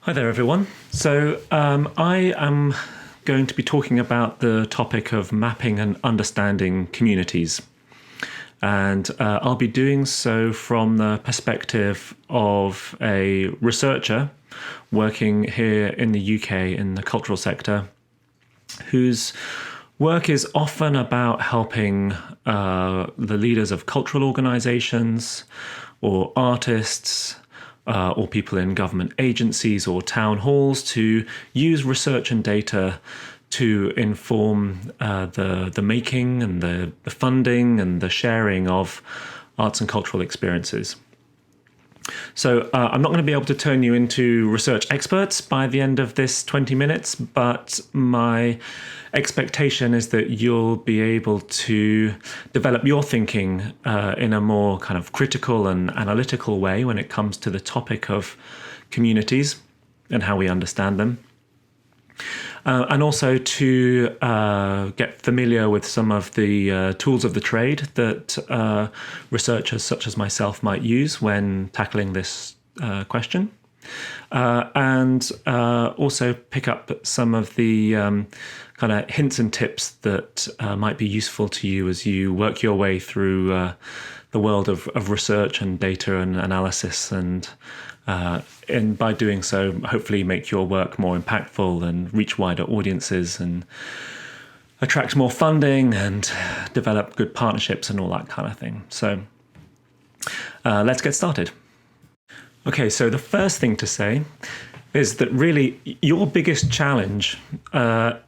Hi there, everyone. I am going to be talking about the topic of mapping and understanding communities. And I'll be doing so from the perspective of a researcher working here in the UK in the cultural sector, whose work is often about helping the leaders of cultural organizations or artists or people in government agencies or town halls to use research and data to inform the making and the funding and the sharing of arts and cultural experiences. So I'm not going to be able to turn you into research experts by the end of this 20 minutes, but my expectation is that you'll be able to develop your thinking in a more kind of critical and analytical way when it comes to the topic of communities and how we understand them. And also to get familiar with some of the tools of the trade that researchers such as myself might use when tackling this question. And also pick up some of the kind of hints and tips that might be useful to you as you work your way through the world of research and data and analysis, and by doing so, hopefully make your work more impactful and reach wider audiences and attract more funding and develop good partnerships and all that kind of thing. So let's get started. Okay, so the first thing to say is that really your biggest challenge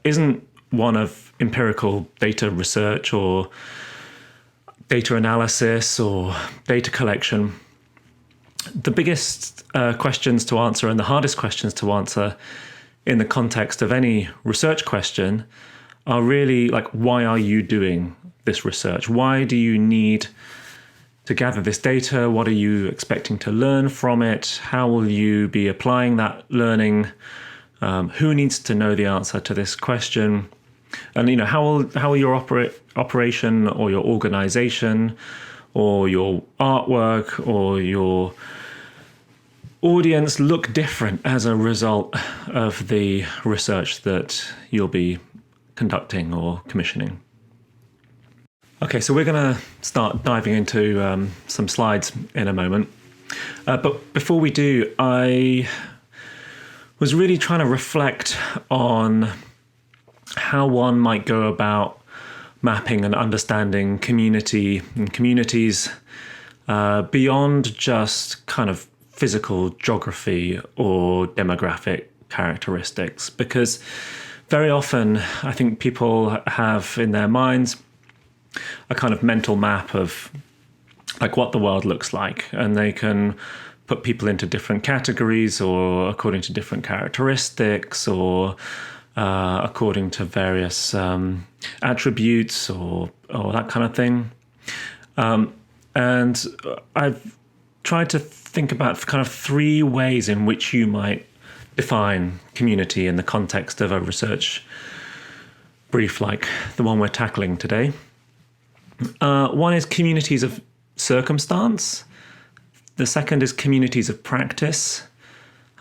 isn't one of empirical data research or data analysis or data collection. The biggest questions to answer and the hardest questions to answer in the context of any research question are really like, why are you doing this research? Why do you need to gather this data? What are you expecting to learn from it? How will you be applying that learning? Who needs to know the answer to this question? And how will your operation or your organization or your artwork or your audience look different as a result of the research that you'll be conducting or commissioning? Okay, so we're going to start diving into some slides in a moment. But before we do, I was really trying to reflect on how one might go about mapping and understanding community and communities beyond just kind of physical geography or demographic characteristics. Because very often, I think people have in their minds a kind of mental map of like what the world looks like, and they can put people into different categories or according to different characteristics or according to various attributes or that kind of thing. And I've tried to think about kind of three ways in which you might define community in the context of a research brief like the one we're tackling today. One is communities of circumstance. The second is communities of practice.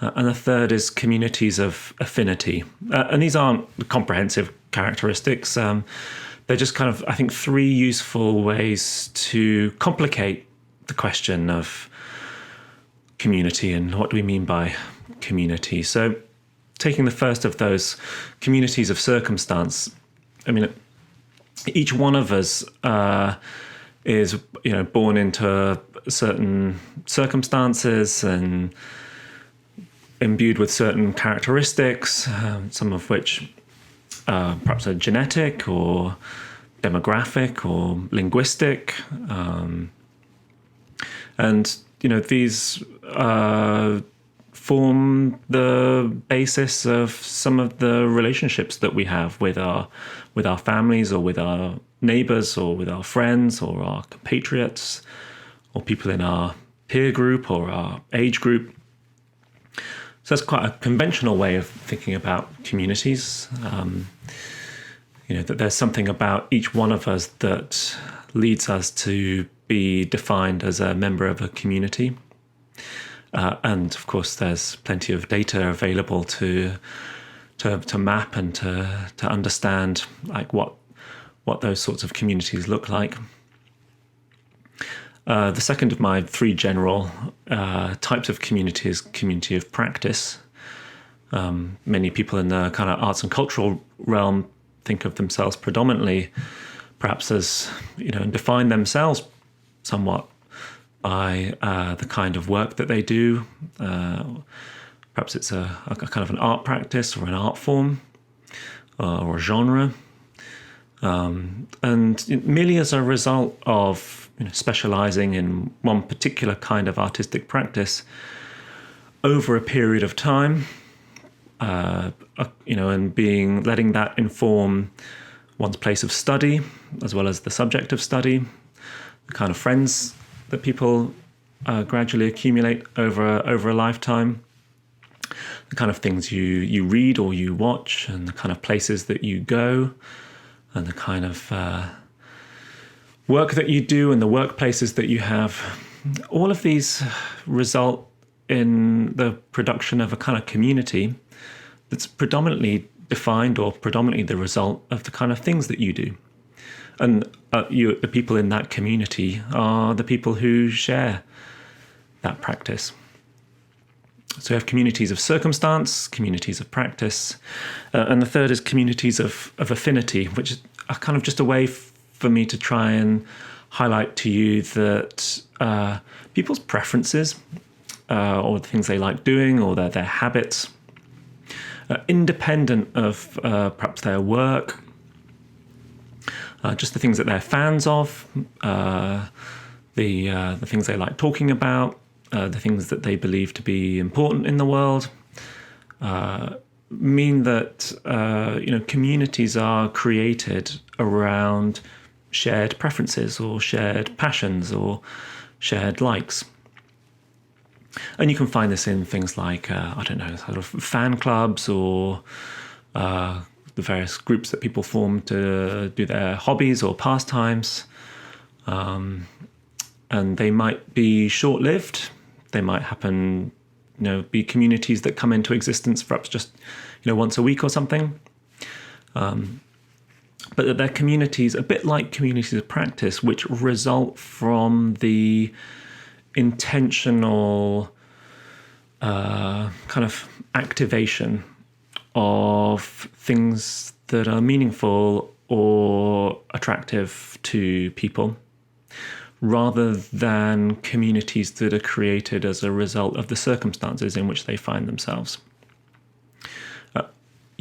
And the third is communities of affinity. And these aren't comprehensive characteristics. They're just kind of, I think, three useful ways to complicate the question of community and what do we mean by community. So taking the first of those, communities of circumstance, I mean, each one of us is, born into certain circumstances and imbued with certain characteristics, some of which perhaps are genetic or demographic or linguistic. And, these form the basis of some of the relationships that we have with our families or with our neighbors or with our friends or our compatriots or people in our peer group or our age group. So that's quite a conventional way of thinking about communities. That there's something about each one of us that leads us to be defined as a member of a community. And of course, there's plenty of data available to map and to understand like what those sorts of communities look like. The second of my three general types of community is community of practice. Many people in the kind of arts and cultural realm think of themselves predominantly, perhaps as, and define themselves somewhat by the kind of work that they do. Perhaps it's a kind of an art practice or an art form or a genre. And merely as a result of specializing in one particular kind of artistic practice over a period of time, and letting that inform one's place of study as well as the subject of study, the kind of friends that people gradually accumulate over a lifetime, the kind of things you read or you watch, and the kind of places that you go, and the kind of work that you do and the workplaces that you have. All of these result in the production of a kind of community that's predominantly defined or predominantly the result of the kind of things that you do. And the people in that community are the people who share that practice. So we have communities of circumstance, communities of practice, and the third is communities of affinity, which are kind of just a way for me to try and highlight to you that people's preferences or the things they like doing or their habits, independent of perhaps their work, just the things that they're fans of, the things they like talking about, the things that they believe to be important in the world, mean that communities are created around shared preferences or shared passions or shared likes. And you can find this in things like, sort of fan clubs or the various groups that people form to do their hobbies or pastimes. And they might be short-lived. They might happen, be communities that come into existence perhaps just, once a week or something. But that they're communities, a bit like communities of practice, which result from the intentional kind of activation of things that are meaningful or attractive to people, rather than communities that are created as a result of the circumstances in which they find themselves.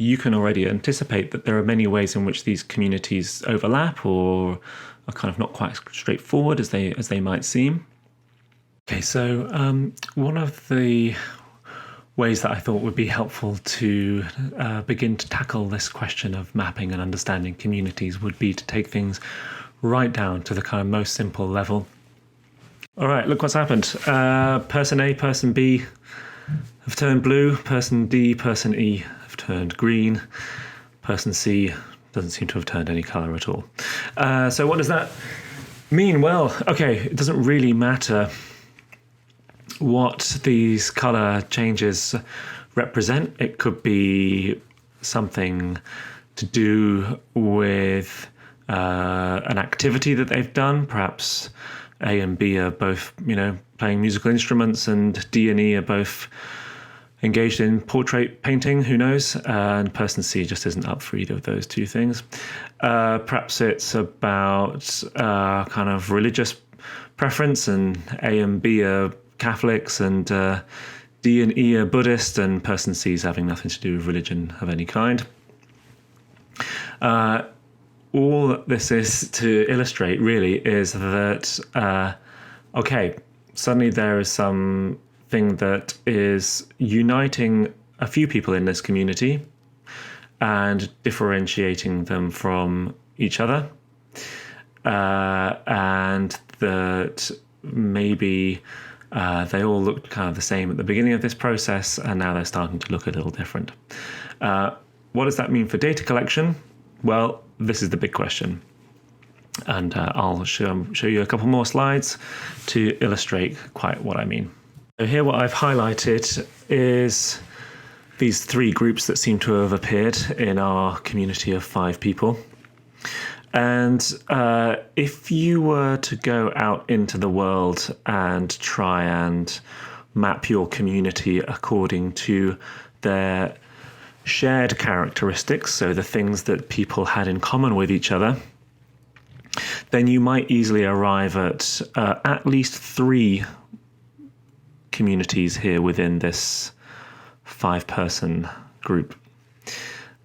You can already anticipate that there are many ways in which these communities overlap or are kind of not quite straightforward as they might seem. Okay, so one of the ways that I thought would be helpful to begin to tackle this question of mapping and understanding communities would be to take things right down to the kind of most simple level. All right, look what's happened. Person A, person B have turned blue. Person D, person E have turned green. Person C doesn't seem to have turned any colour at all. So what does that mean? Well, okay, it doesn't really matter what these colour changes represent. It could be something to do with an activity that they've done. Perhaps A and B are both, playing musical instruments, and D and E are both engaged in portrait painting, who knows? And person C just isn't up for either of those two things. Perhaps it's about kind of religious preference, and A and B are Catholics, and D and E are Buddhist, and person C is having nothing to do with religion of any kind. All this is to illustrate, really, is that, suddenly there is something that is uniting a few people in this community and differentiating them from each other, and that maybe they all looked kind of the same at the beginning of this process, and now they're starting to look a little different. What does that mean for data collection? Well, this is the big question. And I'll show you a couple more slides to illustrate quite what I mean. So here what I've highlighted is these three groups that seem to have appeared in our community of 5 people. And if you were to go out into the world and try and map your community according to their shared characteristics, so the things that people had in common with each other, then you might easily arrive at least 3 communities here within this 5-person group.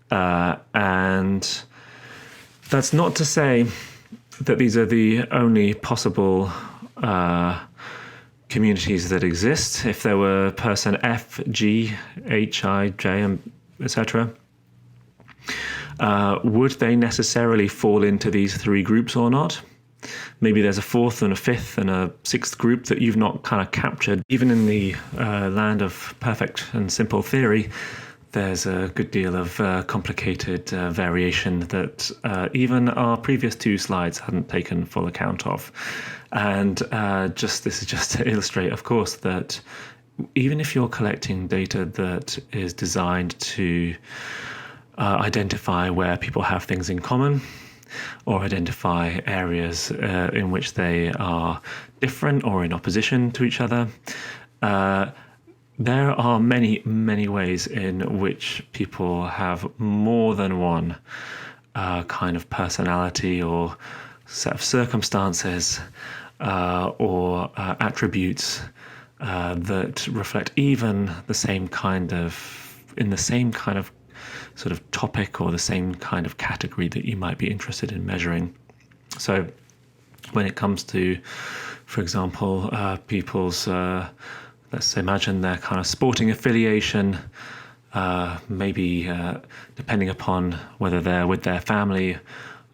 And that's not to say that these are the only possible communities that exist. If there were person F, G, H, I, J, etc., would they necessarily fall into these 3 groups or not? Maybe there's a 4th and a 5th and a 6th group that you've not kind of captured. Even in the land of perfect and simple theory, there's a good deal of complicated variation that even our previous 2 slides hadn't taken full account of. And this is just to illustrate, of course, that even if you're collecting data that is designed to identify where people have things in common, or identify areas in which they are different or in opposition to each other, there are many, many ways in which people have more than one kind of personality or set of circumstances or attributes that reflect even the same kind of sort of topic or the same kind of category that you might be interested in measuring. So when it comes to, for example, people's, let's imagine their kind of sporting affiliation, maybe depending upon whether they're with their family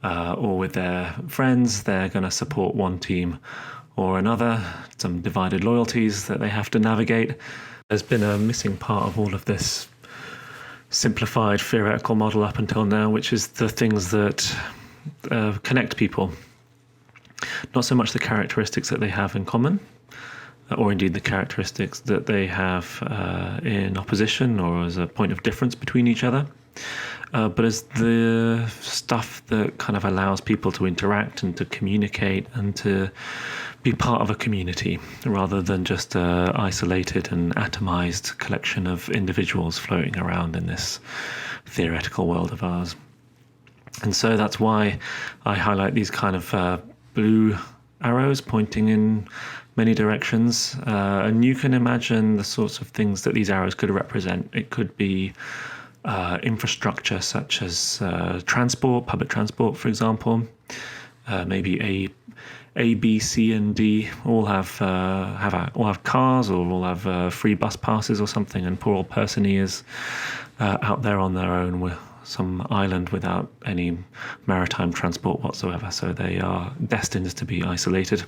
or with their friends, they're going to support one team or another, some divided loyalties that they have to navigate. There's been a missing part of all of this simplified theoretical model up until now, which is the things that connect people. Not so much the characteristics that they have in common, or indeed the characteristics that they have in opposition or as a point of difference between each other, but as the stuff that kind of allows people to interact and to communicate and to be part of a community rather than just an isolated and atomized collection of individuals floating around in this theoretical world of ours. And so that's why I highlight these kind of blue arrows pointing in many directions. And you can imagine the sorts of things that these arrows could represent. It could be infrastructure such as transport, public transport, for example. Maybe A, B, C, and D all have cars or all have free bus passes or something, and poor old person E is out there on their own with some island without any maritime transport whatsoever. So they are destined to be isolated.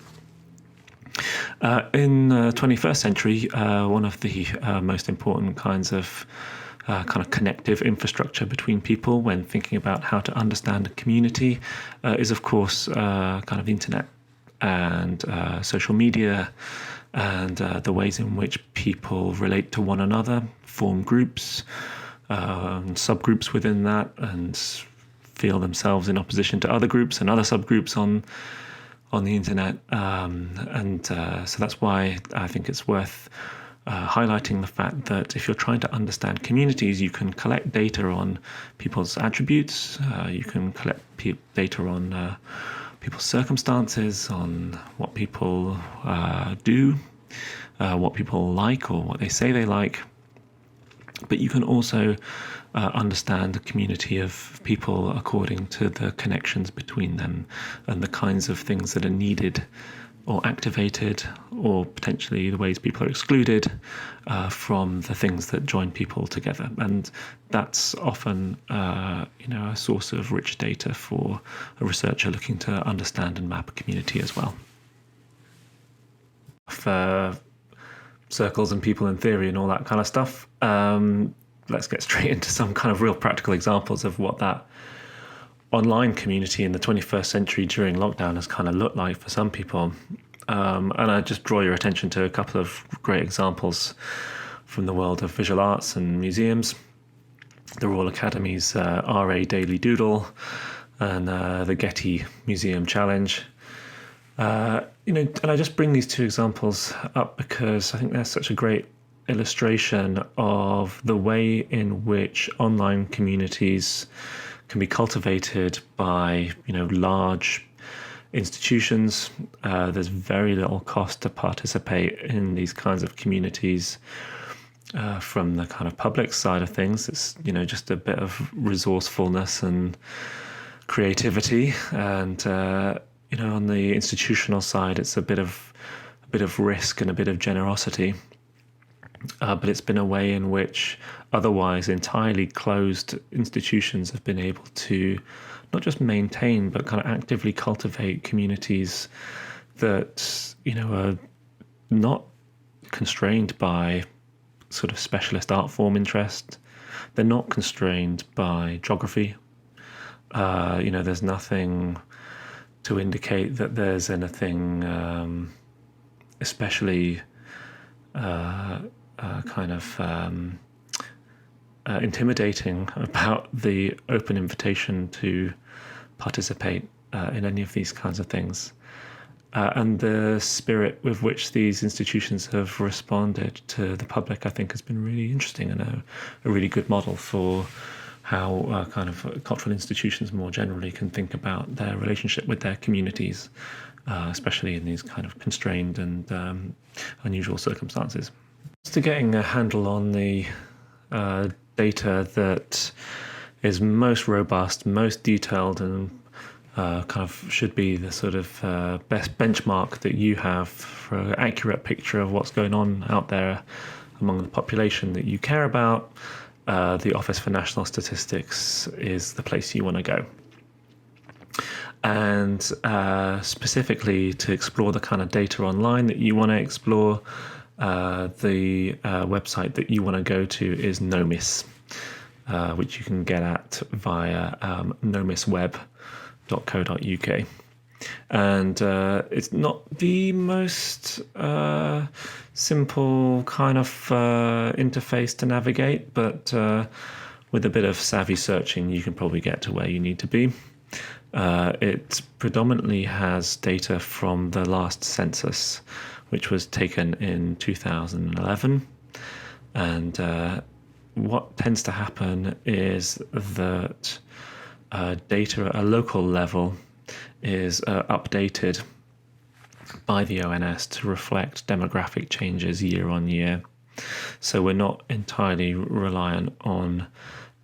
In the 21st century, one of the most important kinds of kind of connective infrastructure between people when thinking about how to understand a community is, of course, kind of internet and social media and the ways in which people relate to one another, form groups, subgroups within that, and feel themselves in opposition to other groups and other subgroups on the internet. So that's why I think it's worth highlighting the fact that if you're trying to understand communities, you can collect data on people's attributes, you can collect data on people's circumstances, on what people do, what people like or what they say they like. But you can also understand the community of people according to the connections between them and the kinds of things that are needed or activated, or potentially the ways people are excluded from the things that join people together. And that's often a source of rich data for a researcher looking to understand and map a community as well. For circles and people in theory and all that kind of stuff, let's get straight into some kind of real practical examples of what that online community in the 21st century during lockdown has kind of looked like for some people. And I just draw your attention to a couple of great examples from the world of visual arts and museums. The Royal Academy's RA Daily Doodle and the Getty Museum Challenge. And I just bring these two examples up because I think they're such a great illustration of the way in which online communities can be cultivated by, large institutions. There's very little cost to participate in these kinds of communities. From the kind of public side of things, it's just a bit of resourcefulness and creativity, and on the institutional side, it's a bit of risk and a bit of generosity. But it's been a way in which otherwise entirely closed institutions have been able to not just maintain but kind of actively cultivate communities that are not constrained by sort of specialist art form interest. They're not constrained by geography. There's nothing to indicate that there's anything especially intimidating about the open invitation to participate in any of these kinds of things. And the spirit with which these institutions have responded to the public, I think, has been really interesting and a really good model for how cultural institutions more generally can think about their relationship with their communities, especially in these kind of constrained and unusual circumstances. As to getting a handle on the data that is most robust, most detailed, and should be the sort of best benchmark that you have for an accurate picture of what's going on out there among the population that you care about, the Office for National Statistics is the place you want to go. And specifically to explore the kind of data online that you want to explore, the website that you want to go to is Nomis, which you can get at via nomisweb.co.uk. And it's not the most simple kind of interface to navigate, but with a bit of savvy searching, you can probably get to where you need to be. It predominantly has data from the last census, which was taken in 2011. And what tends to happen is that data at a local level is updated by the ONS to reflect demographic changes year on year. So we're not entirely reliant on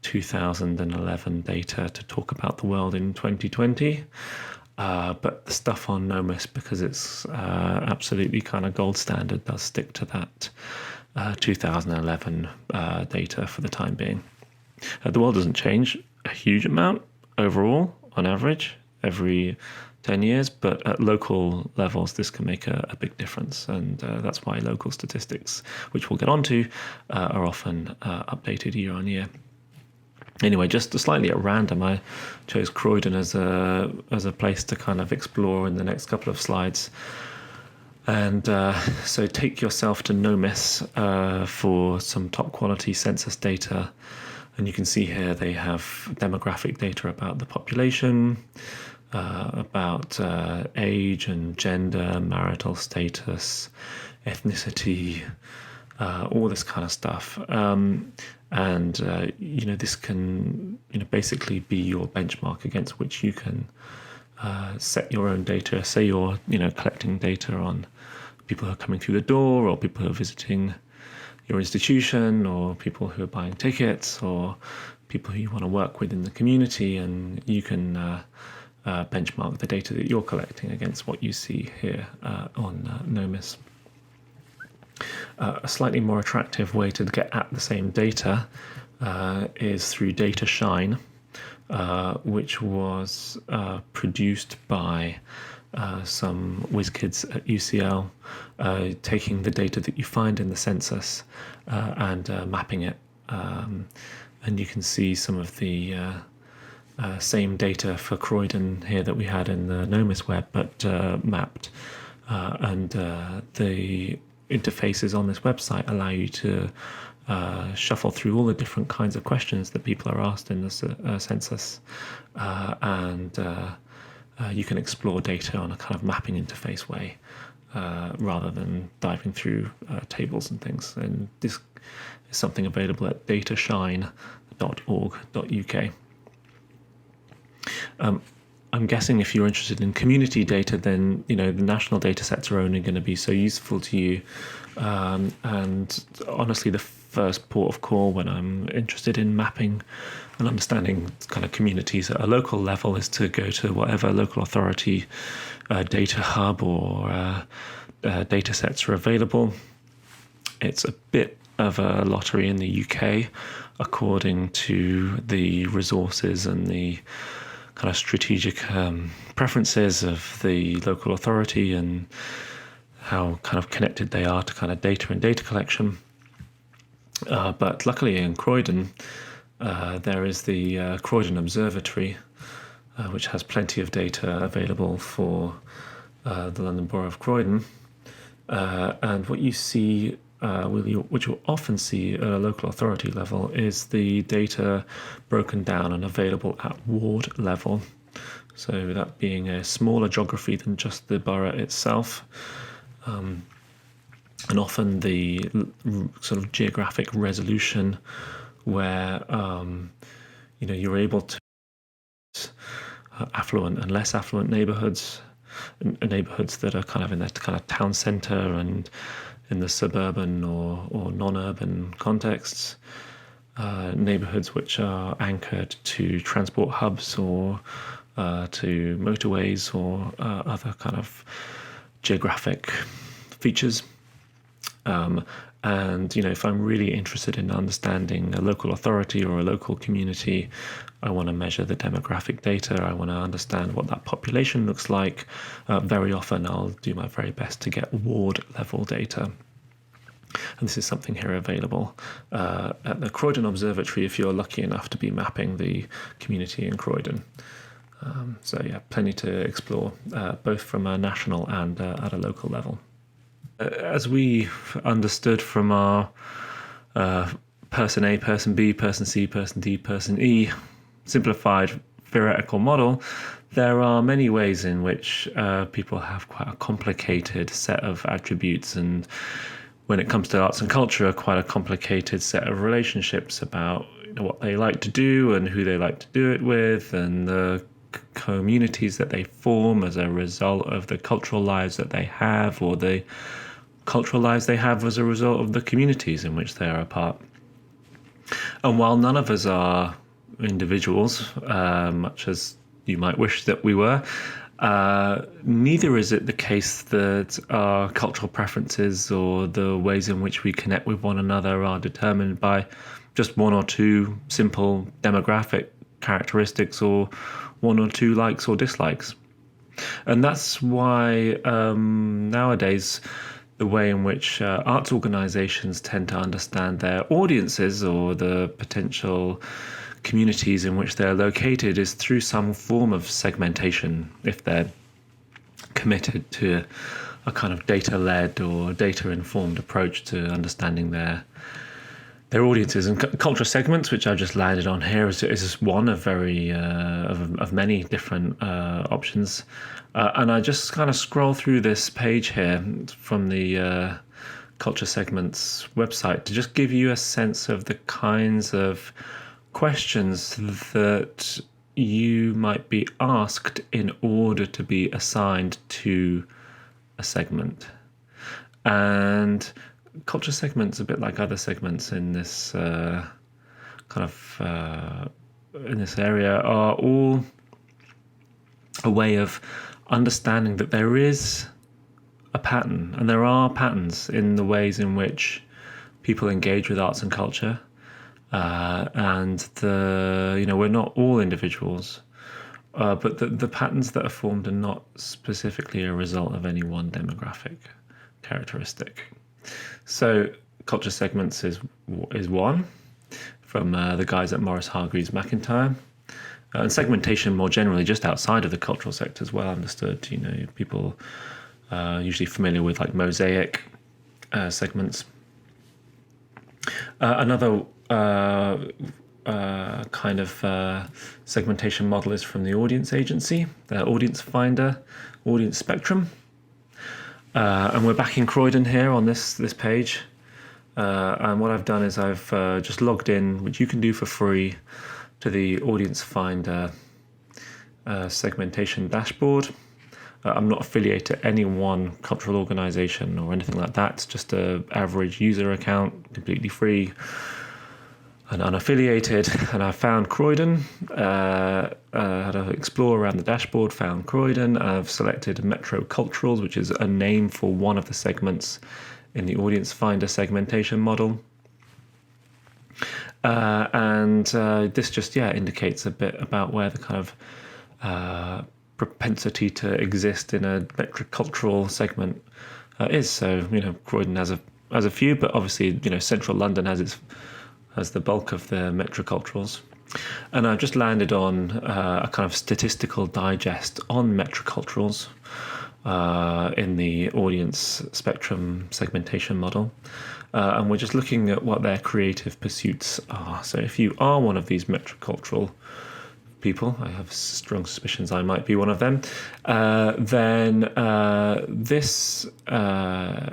2011 data to talk about the world in 2020. But the stuff on Nomis, because it's absolutely kind of gold standard, does stick to that 2011 data for the time being. The world doesn't change a huge amount overall, on average, every 10 years, but at local levels, this can make a big difference. And that's why local statistics, which we'll get onto, are often updated year on year. Anyway, just slightly at random, I chose Croydon as a place to kind of explore in the next couple of slides. And so take yourself to Nomis for some top quality census data. And you can see here they have demographic data about the population, about age and gender, marital status, ethnicity, all this kind of stuff. This can basically be your benchmark against which you can set your own data. Say you're collecting data on people who are coming through the door, or people who are visiting your institution, or people who are buying tickets, or people who you want to work with in the community, and you can benchmark the data that you're collecting against what you see here on Nomis. A slightly more attractive way to get at the same data is through Data Shine, which was produced by some whiz kids at UCL, taking the data that you find in the census and mapping it. And you can see some of the same data for Croydon here that we had in the Nomis web, but mapped and the interfaces on this website allow you to shuffle through all the different kinds of questions that people are asked in the census, and you can explore data on a kind of mapping interface way, rather than diving through tables and things. And this is something available at datashine.org.uk. I'm guessing if you're interested in community data, then the national data sets are only going to be so useful to you. And honestly, the first port of call when I'm interested in mapping and understanding kind of communities at a local level is to go to whatever local authority data hub or data sets are available. It's a bit of a lottery in the UK according to the resources and the kind of strategic preferences of the local authority and how kind of connected they are to kind of data and data collection. But luckily in Croydon, there is the Croydon Observatory, which has plenty of data available for the London Borough of Croydon. And what you see, which you'll often see at a local authority level, is the data broken down and available at ward level. So that being a smaller geography than just the borough itself. And often the sort of geographic resolution where you're able to affluent and less affluent neighbourhoods that are kind of in that kind of town centre and in the suburban or non-urban contexts, neighbourhoods which are anchored to transport hubs or to motorways or other kind of geographic features. And if I'm really interested in understanding a local authority or a local community, I want to measure the demographic data. I want to understand what that population looks like. Very often I'll do my very best to get ward level data. And this is something here available at the Croydon Observatory if you're lucky enough to be mapping the community in Croydon. So yeah, plenty to explore, both from a national and at a local level. As we understood from our person A, person B, person C, person D, person E simplified theoretical model, there are many ways in which people have quite a complicated set of attributes, and when it comes to arts and culture, quite a complicated set of relationships about what they like to do and who they like to do it with, and the communities that they form as a result of the cultural lives that they have, or the cultural lives they have as a result of the communities in which they are a part. And while none of us are individuals, much as you might wish that we were, neither is it the case that our cultural preferences or the ways in which we connect with one another are determined by just one or two simple demographic characteristics or one or two likes or dislikes. And that's why nowadays the way in which arts organisations tend to understand their audiences or the potential communities in which they're located is through some form of segmentation, if they're committed to a kind of data-led or data-informed approach to understanding their audiences. And cultural segments, which I've just landed on here, is just one of of many different options. And I just kind of scroll through this page here from the Culture Segments website to just give you a sense of the kinds of questions that you might be asked in order to be assigned to a segment. And culture segments, a bit like other segments in this in this area, are all a way of understanding that there is a pattern, and there are patterns in the ways in which people engage with arts and culture, and we're not all individuals, but the patterns that are formed are not specifically a result of any one demographic characteristic. So culture segments is one from the guys at Morris Hargreaves McIntyre. And segmentation more generally, just outside of the cultural sector, is well understood. People usually familiar with like mosaic segments. Another kind of segmentation model is from the audience agency, the audience finder, audience spectrum. And we're back in Croydon here on this page. And what I've done is I've just logged in, which you can do for free, to the audience finder segmentation dashboard. I'm not affiliated to any one cultural organization or anything like that. It's just an average user account, completely free and unaffiliated. And I found Croydon, had to explore around the dashboard, found Croydon. I've selected Metro Culturals, which is a name for one of the segments in the audience finder segmentation model. And this just, indicates a bit about where the kind of propensity to exist in a metrocultural segment is. So, Croydon has a few, but obviously, central London has the bulk of the metroculturals. And I've just landed on a kind of statistical digest on metroculturals in the audience spectrum segmentation model. And we're just looking at what their creative pursuits are. So if you are one of these metrocultural people, I have strong suspicions I might be one of them, then this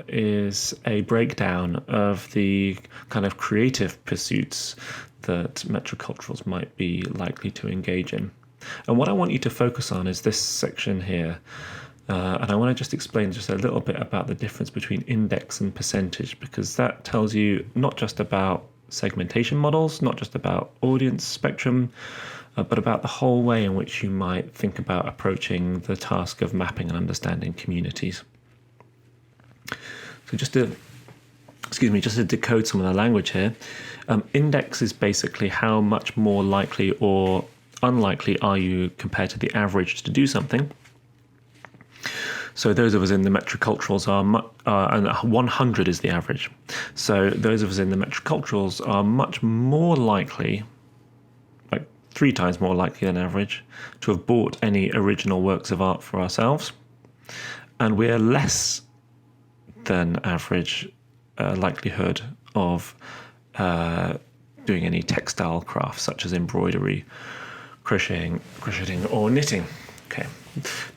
is a breakdown of the kind of creative pursuits that metroculturals might be likely to engage in. And what I want you to focus on is this section here. And I want to just explain just a little bit about the difference between index and percentage, because that tells you not just about segmentation models, not just about audience spectrum, but about the whole way in which you might think about approaching the task of mapping and understanding communities. So just to decode some of the language here, index is basically how much more likely or unlikely are you compared to the average to do something. So those of us in the metroculturals and 100 is the average. So those of us in the metroculturals are much more likely, 3 times more likely than average, to have bought any original works of art for ourselves. And we're less than average likelihood of doing any textile crafts such as embroidery, crocheting or knitting. Okay,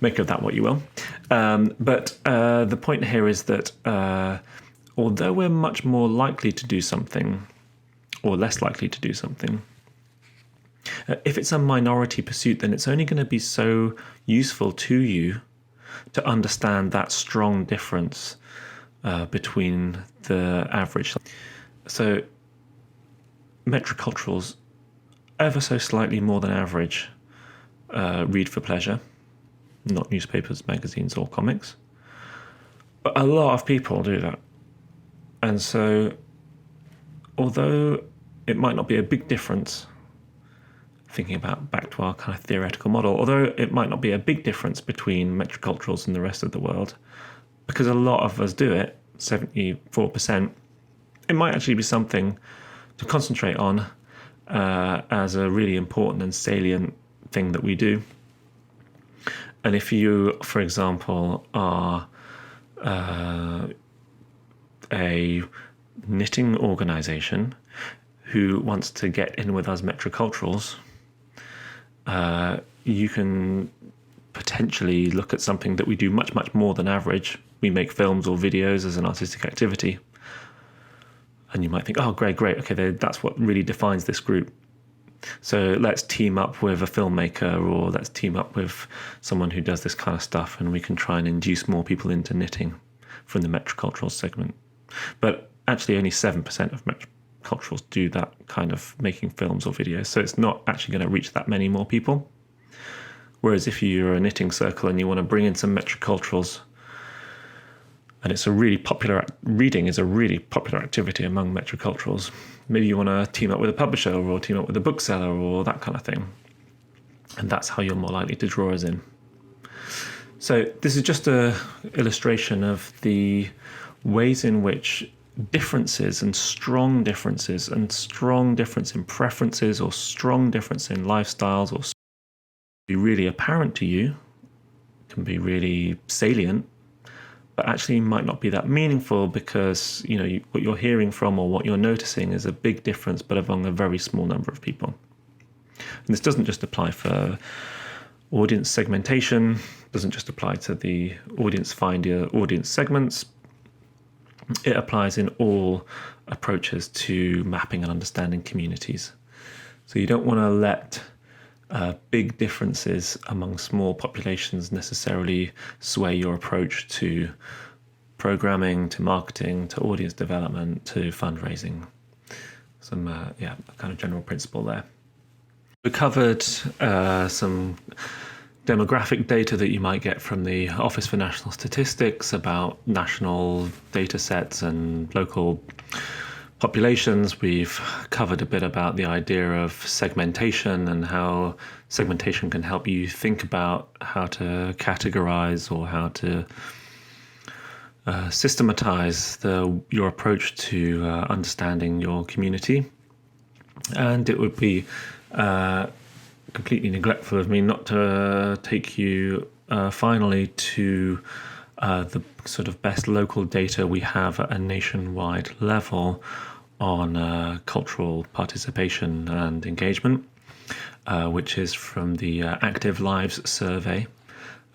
make of that what you will. But the point here is that although we're much more likely to do something or less likely to do something, if it's a minority pursuit, then it's only going to be so useful to you to understand that strong difference between the average. So metroculturals, ever so slightly more than average, read for pleasure, not newspapers, magazines, or comics. But a lot of people do that. And so, although it might not be a big difference, thinking about back to our kind of theoretical model, although it might not be a big difference between metroculturals and the rest of the world, because a lot of us do it, 74%, it might actually be something to concentrate on as a really important and salient thing that we do. And if you, for example, are a knitting organization who wants to get in with us metroculturals, you can potentially look at something that we do much, much more than average. We make films or videos as an artistic activity. And you might think, oh, great, okay, that's what really defines this group. So let's team up with a filmmaker, or let's team up with someone who does this kind of stuff, and we can try and induce more people into knitting from the metrocultural segment. But actually only 7% of metroculturals do that kind of making films or videos, so it's not actually going to reach that many more people. Whereas if you're a knitting circle and you want to bring in some metroculturals, and it's a really popular, reading is a really popular activity among metroculturals, maybe you want to team up with a publisher or team up with a bookseller or that kind of thing. And that's how you're more likely to draw us in. So this is just an illustration of the ways in which differences and strong difference in preferences or strong difference in lifestyles or be really apparent to you, can be really salient, but actually might not be that meaningful because what you're hearing from or what you're noticing is a big difference, but among a very small number of people. And this doesn't just apply for audience segmentation, doesn't just apply to the audience finder, audience segments. It applies in all approaches to mapping and understanding communities. So you don't want to let big differences among small populations necessarily sway your approach to programming, to marketing, to audience development, to fundraising. Some a kind of general principle there. We covered some demographic data that you might get from the Office for National Statistics about national data sets and local populations. We've covered a bit about the idea of segmentation and how segmentation can help you think about how to categorize or how to systematize your approach to understanding your community. And it would be completely neglectful of me not to take you finally to the sort of best local data we have at a nationwide level on cultural participation and engagement, which is from the Active Lives survey.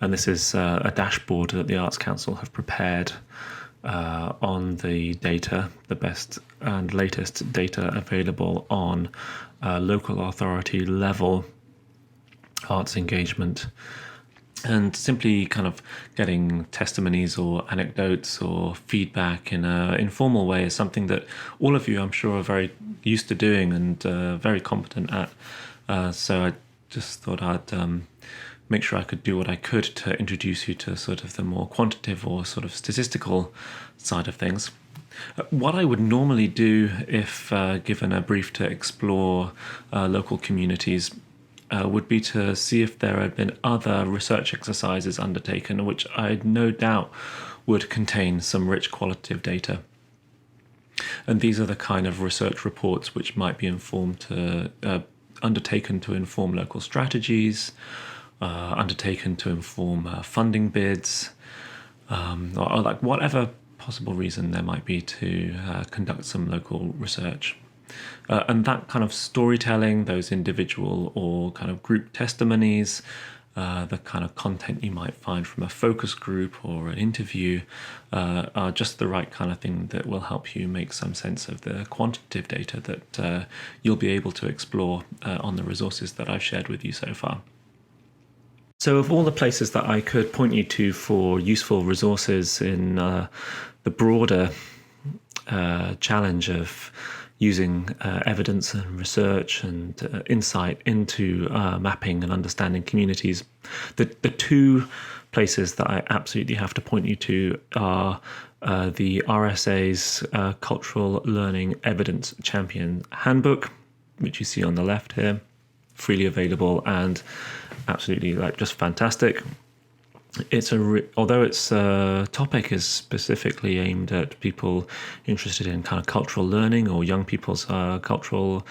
And this is a dashboard that the Arts Council have prepared on the data, the best and latest data available on local authority level arts engagement, and simply kind of getting testimonies or anecdotes or feedback in an informal way is something that all of you, I'm sure, are very used to doing and very competent at. So I just thought I'd make sure I could do what I could to introduce you to sort of the more quantitative or sort of statistical side of things. What I would normally do if given a brief to explore local communities would be to see if there had been other research exercises undertaken, which I no doubt would contain some rich qualitative data. And these are the kind of research reports which might be undertaken to inform local strategies, undertaken to inform funding bids, or like whatever possible reason there might be to conduct some local research. And that kind of storytelling, those individual or kind of group testimonies, the kind of content you might find from a focus group or an interview are just the right kind of thing that will help you make some sense of the quantitative data that you'll be able to explore on the resources that I've shared with you so far. So of all the places that I could point you to for useful resources in the broader challenge of using evidence and research and insight into mapping and understanding communities, the two places that I absolutely have to point you to are the RSA's Cultural Learning Evidence Champion Handbook, which you see on the left here, freely available and absolutely just fantastic. Although its topic is specifically aimed at people interested in kind of cultural learning or young people's cultural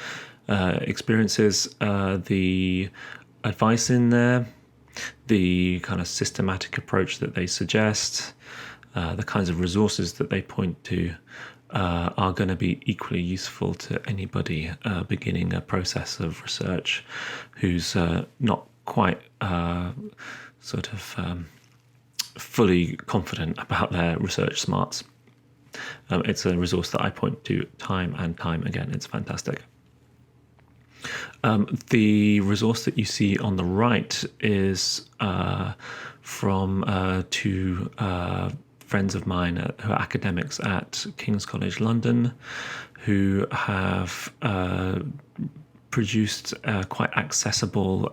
experiences, the advice in there, the kind of systematic approach that they suggest, the kinds of resources that they point to are going to be equally useful to anybody beginning a process of research who's not quite fully confident about their research smarts. It's a resource that I point to time and time again. It's fantastic. The resource that you see on the right is from two friends of mine who are academics at King's College London, who have produced a quite accessible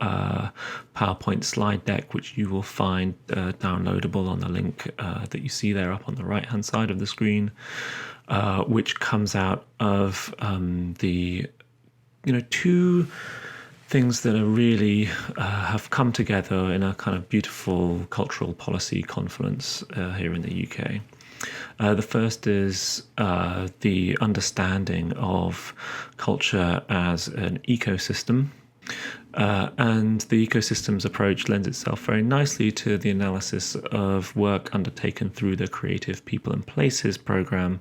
PowerPoint slide deck, which you will find downloadable on the link that you see there up on the right-hand side of the screen, which comes out of the two things that are really have come together in a kind of beautiful cultural policy confluence here in the UK. The first is the understanding of culture as an ecosystem, And the ecosystems approach lends itself very nicely to the analysis of work undertaken through the Creative People and Places program,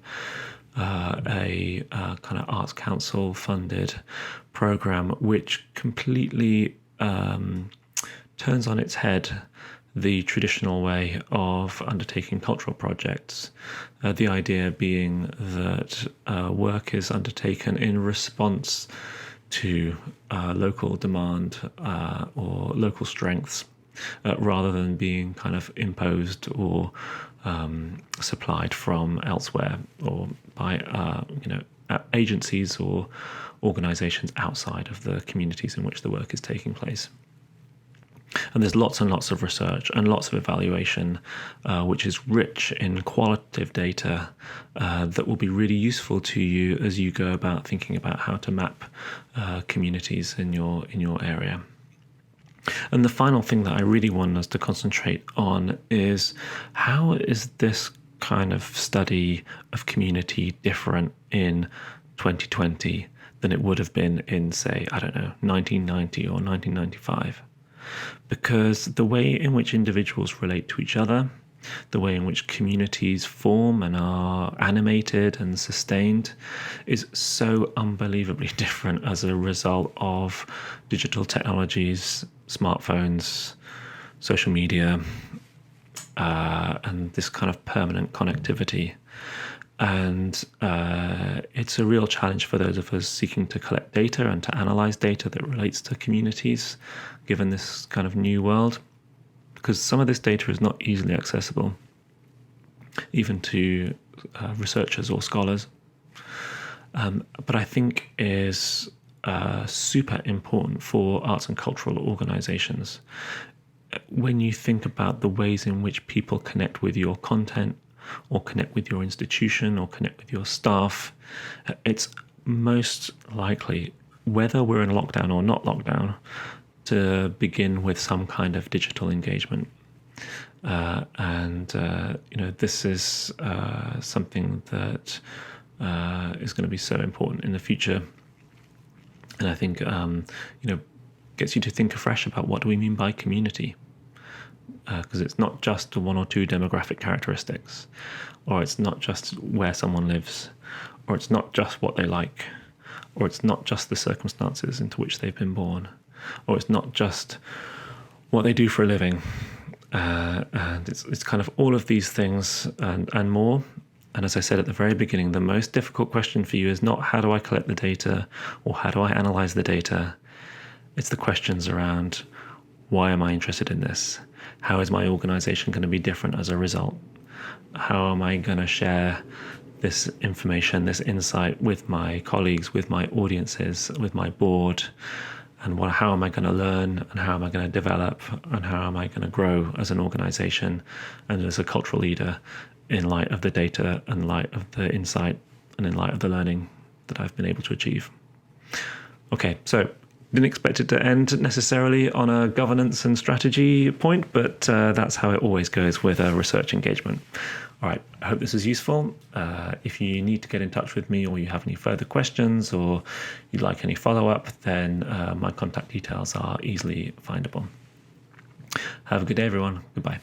a kind of Arts Council funded program, which completely turns on its head the traditional way of undertaking cultural projects. The idea being that work is undertaken in response to local demand or local strengths, rather than being kind of imposed or supplied from elsewhere or by agencies or organisations outside of the communities in which the work is taking place. And there's lots and lots of research and lots of evaluation, which is rich in qualitative data that will be really useful to you as you go about thinking about how to map communities in your area. And the final thing that I really want us to concentrate on is, how is this kind of study of community different in 2020 than it would have been in, say, 1990 or 1995? Because the way in which individuals relate to each other, the way in which communities form and are animated and sustained, is so unbelievably different as a result of digital technologies, smartphones, social media, and this kind of permanent connectivity. And it's a real challenge for those of us seeking to collect data and to analyze data that relates to communities, given this kind of new world, because some of this data is not easily accessible, even to researchers or scholars. But I think is super important for arts and cultural organizations. When you think about the ways in which people connect with your content, or connect with your institution, or connect with your staff, it's most likely, whether we're in lockdown or not lockdown, to begin with some kind of digital engagement. This is something that is going to be so important in the future. And I think, gets you to think afresh about what do we mean by community? Because it's not just one or two demographic characteristics, or it's not just where someone lives, or it's not just what they like, or it's not just the circumstances into which they've been born, or it's not just what they do for a living. And it's kind of all of these things and more. And as I said at the very beginning, the most difficult question for you is not how do I collect the data or how do I analyze the data? It's the questions around, why am I interested in this? How is my organization going to be different as a result? How am I going to share this information, this insight with my colleagues, with my audiences, with my board? And how am I going to learn, and how am I going to develop, and how am I going to grow as an organization and as a cultural leader in light of the data, in light of the insight, and in light of the learning that I've been able to achieve? Okay, so didn't expect it to end necessarily on a governance and strategy point, but that's how it always goes with a research engagement. All right, I hope this is useful. If you need to get in touch with me, or you have any further questions, or you'd like any follow-up, then my contact details are easily findable. Have a good day, everyone. Goodbye.